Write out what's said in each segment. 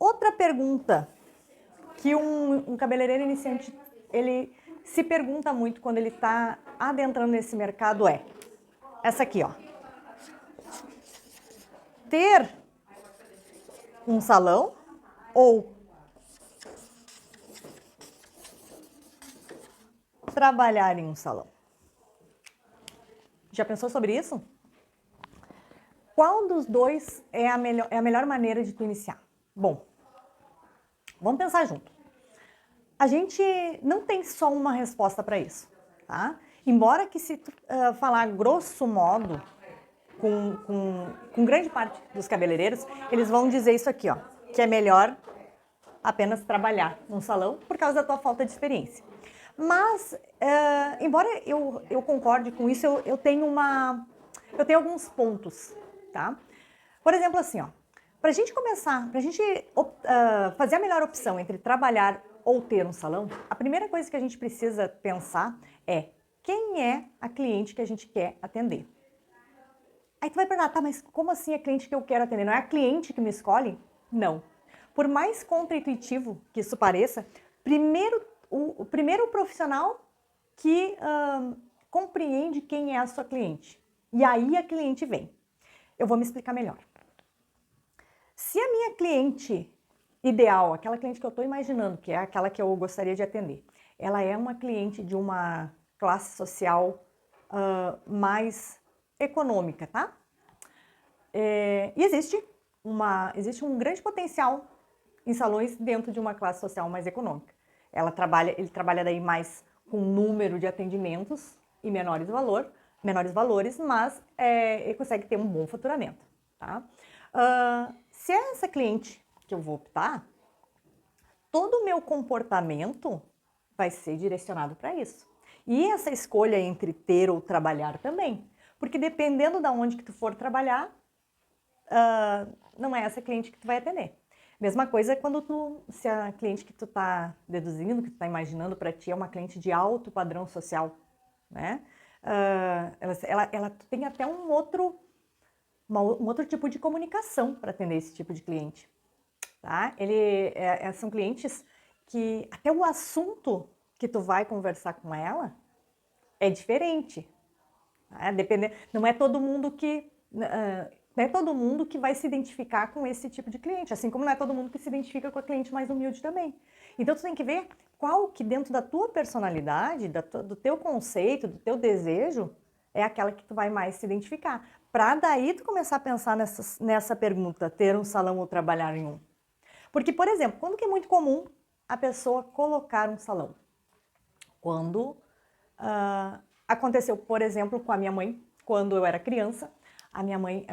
Outra pergunta que um cabeleireiro iniciante, ele se pergunta muito quando ele está adentrando nesse mercado é essa aqui, ó. Ter um salão ou trabalhar em um salão? Já pensou sobre isso? Qual dos dois é a melhor maneira de tu iniciar? Bom, vamos pensar junto. A gente não tem só uma resposta para isso, tá? Embora que se tu falar grosso modo com grande parte dos cabeleireiros, eles vão dizer isso aqui, ó, que é melhor apenas trabalhar num salão por causa da tua falta de experiência. Mas, embora eu concorde com isso, eu tenho alguns pontos, tá? Por exemplo, assim, ó, para a gente começar, para a gente fazer a melhor opção entre trabalhar ou ter um salão, a primeira coisa que a gente precisa pensar é quem é a cliente que a gente quer atender. Aí tu vai perguntar, tá, mas como assim a cliente que eu quero atender? Não é a cliente que me escolhe? Não. Por mais contraintuitivo que isso pareça, o primeiro profissional que compreende quem é a sua cliente. E aí a cliente vem. Eu vou me explicar melhor. Se a minha cliente ideal, aquela cliente que eu estou imaginando, que é aquela que eu gostaria de atender, ela é uma cliente de uma classe social mais econômica, tá? E existe um grande potencial em salões dentro de uma classe social mais econômica. Ele trabalha daí mais com número de atendimentos e menores valores, mas ele consegue ter um bom faturamento, tá? Se é essa cliente que eu vou optar, todo o meu comportamento vai ser direcionado para isso. E essa escolha entre ter ou trabalhar também. Porque dependendo de onde que tu for trabalhar, não é essa cliente que tu vai atender. Mesma coisa quando se a cliente que tu tá deduzindo, que tu tá imaginando para ti é uma cliente de alto padrão social, né? Ela tem até um outro tipo de comunicação para atender esse tipo de cliente, tá? São clientes que até o assunto que tu vai conversar com ela é diferente. Tá? Não é todo mundo que vai se identificar com esse tipo de cliente, assim como não é todo mundo que se identifica com a cliente mais humilde também. Então tu tem que ver qual que dentro da tua personalidade, do teu conceito, do teu desejo, é aquela que tu vai mais se identificar. Para daí tu começar a pensar nessa pergunta, ter um salão ou trabalhar em um. Porque, por exemplo, quando que é muito comum a pessoa colocar um salão? Quando aconteceu, por exemplo, com a minha mãe, quando eu era criança. A minha mãe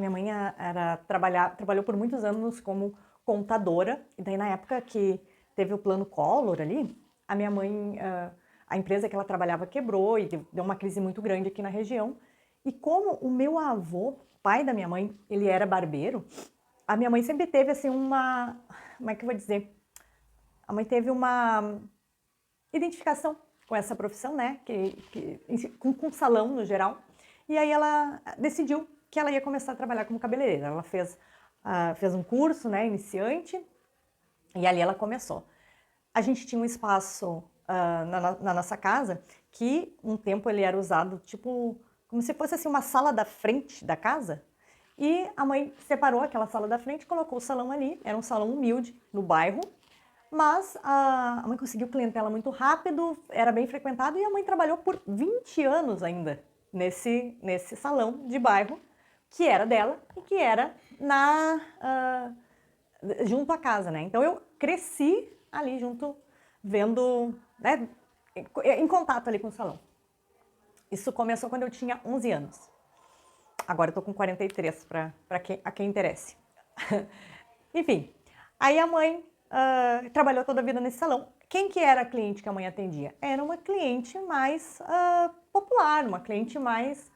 trabalhou por muitos anos como contadora, e daí na época que teve o plano Collor ali, a minha mãe, a empresa que ela trabalhava quebrou e deu uma crise muito grande aqui na região. E como o meu avô, pai da minha mãe, ele era barbeiro, a minha mãe sempre teve assim como é que eu vou dizer? A mãe teve uma identificação com essa profissão, né? Com salão no geral. E aí ela decidiu que ela ia começar a trabalhar como cabeleireira. Ela fez um curso, né, iniciante, e ali ela começou. A gente tinha um espaço na nossa casa que um tempo ele era usado tipo como se fosse assim uma sala da frente da casa. E a mãe separou aquela sala da frente, colocou o salão ali. Era um salão humilde no bairro, mas a mãe conseguiu clientela muito rápido, era bem frequentado e a mãe trabalhou por 20 anos ainda nesse salão de bairro que era dela e que era junto à casa, né? Então eu cresci ali junto, vendo, né, em contato ali com o salão. Isso começou quando eu tinha 11 anos. Agora eu tô com 43, para quem interesse. Enfim, aí a mãe trabalhou toda a vida nesse salão. Quem que era a cliente que a mãe atendia? Era uma cliente mais popular, uma cliente mais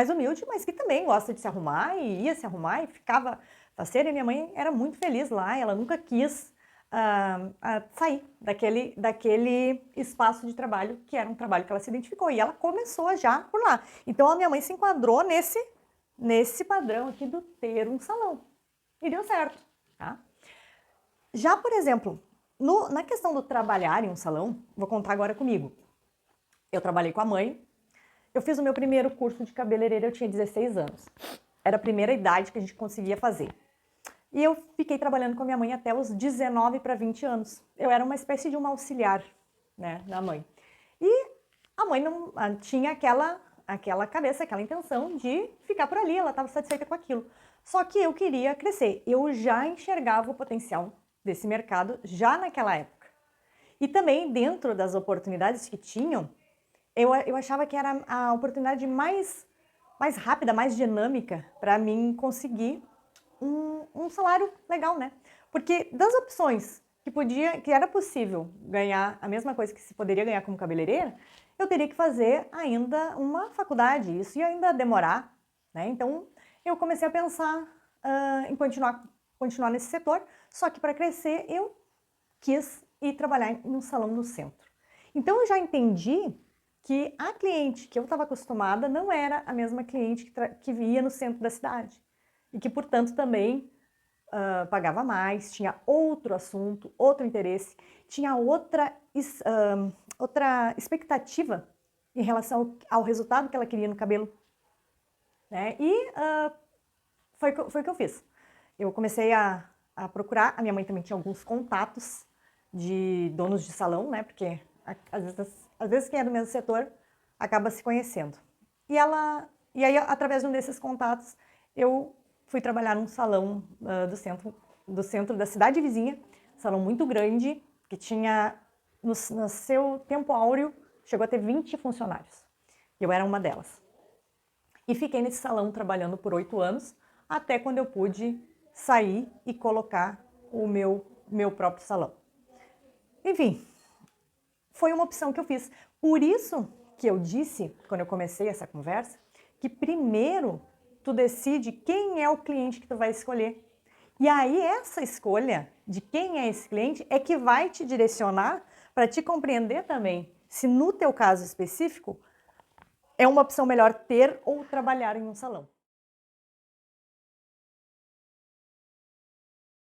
humilde, mas que também gosta de se arrumar e ia se arrumar e ficava faceira. E minha mãe era muito feliz lá, ela nunca quis sair daquele espaço de trabalho, que era um trabalho que ela se identificou. E ela começou já por lá. Então a minha mãe se enquadrou nesse padrão aqui do ter um salão. E deu certo, tá? Já, por exemplo, na questão do trabalhar em um salão, vou contar agora comigo. Eu trabalhei com a mãe, eu fiz o meu primeiro curso de cabeleireira, eu tinha 16 anos. Era a primeira idade que a gente conseguia fazer. E eu fiquei trabalhando com a minha mãe até os 19 para 20 anos. Eu era uma espécie de uma auxiliar, né, da mãe. E a mãe não tinha aquela cabeça, aquela intenção de ficar por ali, ela estava satisfeita com aquilo. Só que eu queria crescer. Eu já enxergava o potencial desse mercado já naquela época. E também dentro das oportunidades que tinham, eu achava que era a oportunidade mais rápida, mais dinâmica para mim conseguir um salário legal, né? Porque das opções que era possível ganhar a mesma coisa que se poderia ganhar como cabeleireira, eu teria que fazer ainda uma faculdade, isso ia ainda demorar, né? Então eu comecei a pensar em continuar nesse setor, só que para crescer eu quis ir trabalhar em um salão no centro. Então eu já entendi que a cliente que eu estava acostumada não era a mesma cliente que via no centro da cidade. E que, portanto, também pagava mais, tinha outro assunto, outro interesse, tinha outra expectativa em relação ao resultado que ela queria no cabelo. Né? E foi o que eu fiz. Eu comecei a procurar, a minha mãe também tinha alguns contatos de donos de salão, né? Porque às vezes quem é do mesmo setor acaba se conhecendo. E aí, através de um desses contatos, eu fui trabalhar num salão do centro da cidade vizinha, salão muito grande, que tinha, no seu tempo áureo, chegou a ter 20 funcionários. Eu era uma delas. E fiquei nesse salão trabalhando por 8 anos, até quando eu pude sair e colocar o meu próprio salão. Enfim, foi uma opção que eu fiz. Por isso que eu disse, quando eu comecei essa conversa, que primeiro tu decide quem é o cliente que tu vai escolher. E aí essa escolha de quem é esse cliente é que vai te direcionar para te compreender também se no teu caso específico é uma opção melhor ter ou trabalhar em um salão.